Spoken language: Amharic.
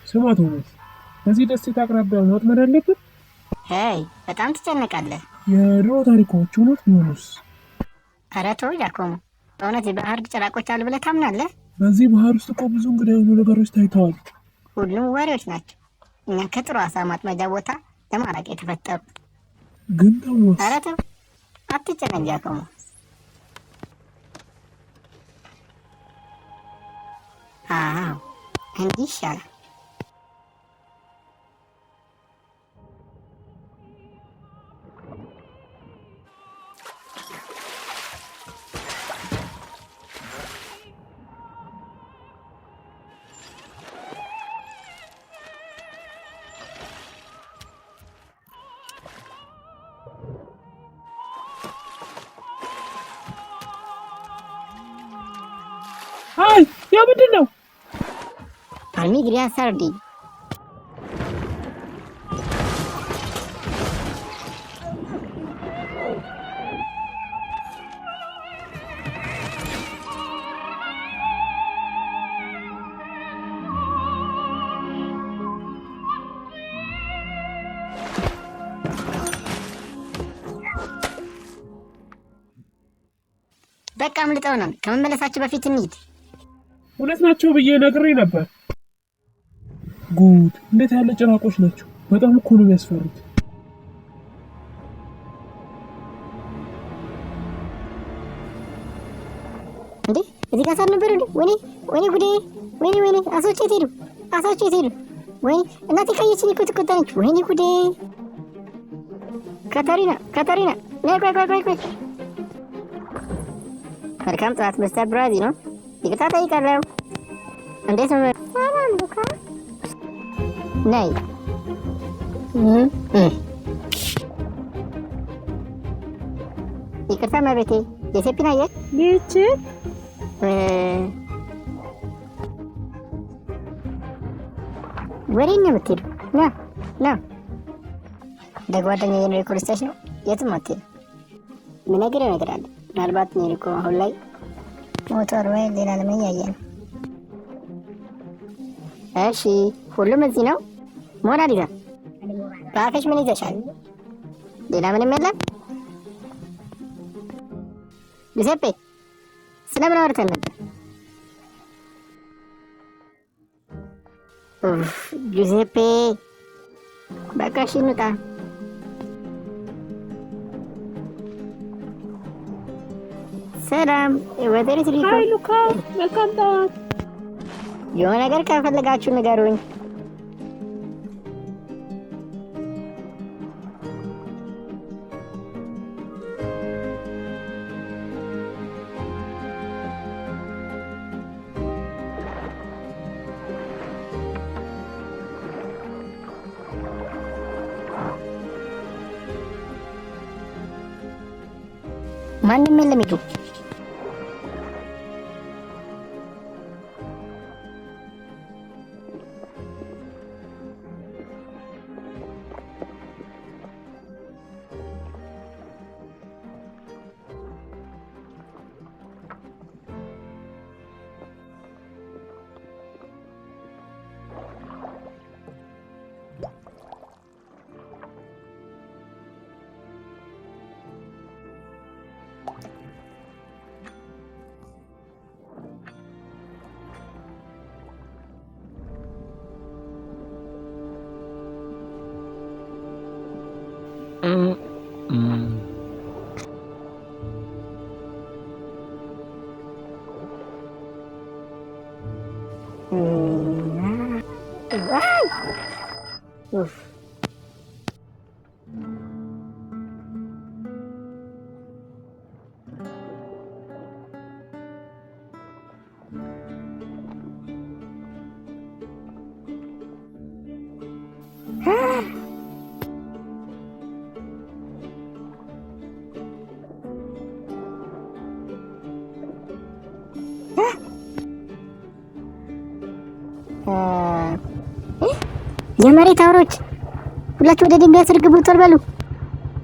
ስማ ቶማስ፣ በዚህ ደሴት አቅራቢያ ወጥመድ አለብን? ሄይ፣ በጣም ትጨነቃለህ። የድሮ ታሪኮች እውነት ቢሆኑስ? ኧረ ተው ጃኮሞ፣ በእውነት የባህር ጭራቆች አሉ ብለህ ታምናለህ? በዚህ ባህር ውስጥ እኮ ብዙ እንግዳ የሆኑ ነገሮች ታይተዋል። ሁሉም ወሬዎች ናቸው። እኛ ከጥሩ አሳ ማጥመጃ ቦታ ለማራቅ የተፈጠሩ። ግን ቶማስ፣ ኧረ ተው አትጨነቅ ጃኮሞ። አዎ እንዲህ ይሻላል። አይ ያ ምንድን ነው? አልሚግሪያ ሳርዲ በቃ አምልጠው ነው። ከመመለሳችሁ በፊት እንሂድ። እውነት ናቸው ብዬ ነግሬ ነበር። ጉድ! እንዴት ያለ ጭራቆች ናቸው! በጣም እኮ ነው የሚያስፈሩት። እንዴ እዚህ ጋር ሳልነበር እንዴ? ወይኔ ጉዴ! ወይኔ አሳዎች የት ሄዱ? ወይኔ እናቴ ካየችኝ እኮ ትቆጣለች። ወይኔ ጉዴ! ካታሪና ነይ ቆይ። መልካም ጠዋት ሚስተር ብራዚ ነው። ይቅርታ ጠይቃለሁ። እንዴት ነው? ሰላም ሉካ። ነይ ይቅርታ መቤቴ። የሴፒን አየህ? ይህች ወዴት ነው የምትሄዱ? ና እንደ ጓደኛዬ ነው። የኮሪስታሽ ነው። የትም አትሄዱ። ምነግርህ ነገር አለ። ምናልባት ኔሪኮ አሁን ላይ ሞተር ወይ ሌላ ለምን ያየ ነው። እሺ ሁሉም እዚህ ነው። ሞናሊዛ በአፍሽ ምን ይዘሻል? ሌላ ምንም የለም? ጁሴፔ ስለምን አውርተን ነበር? ጁሴፔ በቃ እሺ እንውጣ። ሰላም ወደሪት ሪኮ። ሃይ ሉካ፣ መልካም ጠዋት። የሆነ ነገር ከፈለጋችሁ ንገሩኝ። ማንም የለም ሂዱ። የመሬት አውሮች ሁላችሁ ወደ ድንጋይ ስር ግቡ፣ ቶሎ በሉ።